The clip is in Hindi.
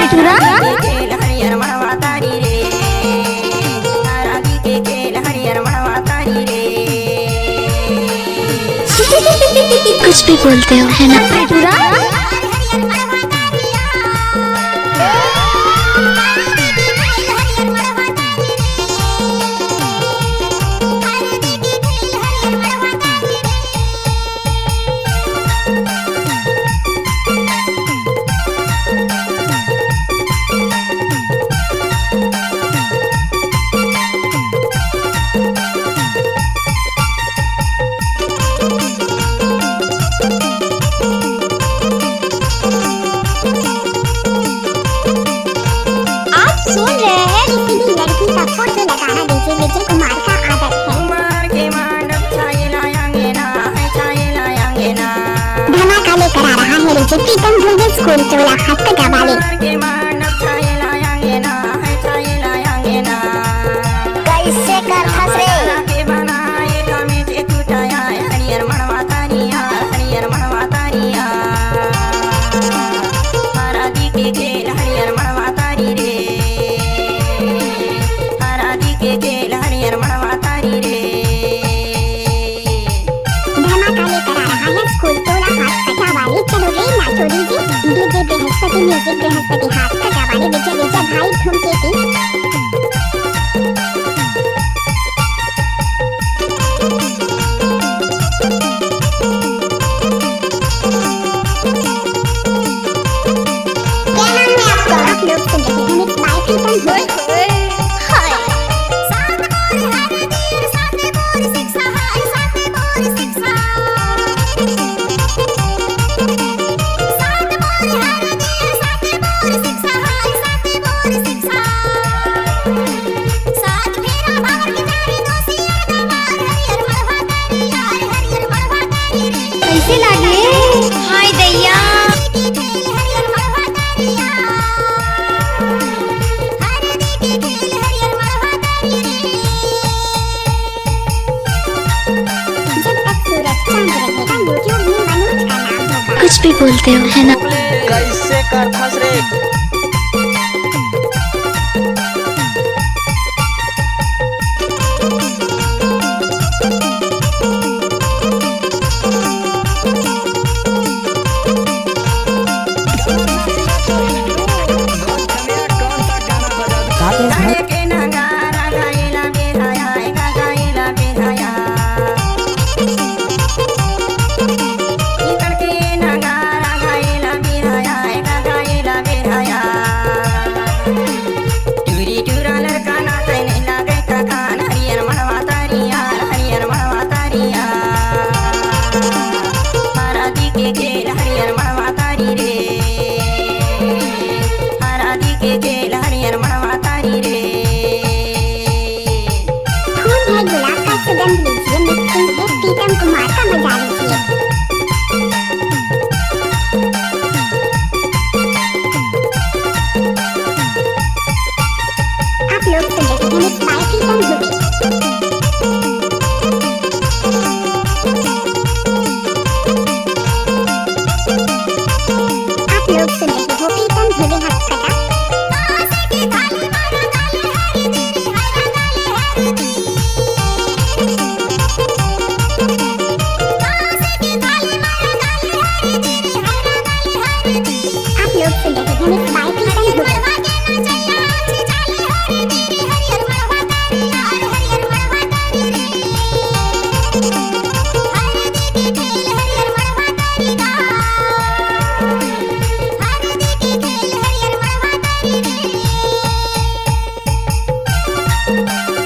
पेटुरा हरियर मनवा तारी रे, रागी के खेल हरियर मनवा तारी रे। कुछ भी बोलते हो है ना पेटुरा। विजय कुमार का आदत है। कुमार के मांडव छाये लाएंगे ना, छाये लाएंगे ना। धमाका लेकर आ रहा है डीजे प्रीतम ग्लोबल स्कूल टोला हटकटा वाले। कुमार के मांडव छाये लाएंगे ना, छाये लाएंगे ना। कैसे कर फंस रे के बनाए कामे से टूटाया हरियर मनवा तारिया, हरियर मनवा तारिया। हरादी के खेल हरियर मनवा तारी रे, हरादी के खेल हरियर मनवा तारी रे। धमाका लेकर आ रहा है स्कूल टोला हटकटा वाले। चलो रे नाचो DJ DJ Brihaspati music Brihaspati हटकटा वाले। विजय विजय भाई धूमकेतु। कैसे लागे हाय दैया। कुछ भी बोलते हो है ना। कैसे कर फंस रे गाने के नगारा गाइला बेहाया, गाइला बेहाया। इकड़ के नगारा गाइला बेहाया, गाइला बेहाया। टूरी टूरा लड़का नाचे नहीं लागे कान हरियर मनवा तारिया, हरियर मनवा तारिया। हरादी के खेल हरियर मनवा तारी रे, हरादी के खेल हरियर मनवा तारी रे। फूल है गुलाब का सुगंध लीजिए, मिक्सिंग है प्रीतम कुमार का मजा लीजिए। आप लोग सुन रहे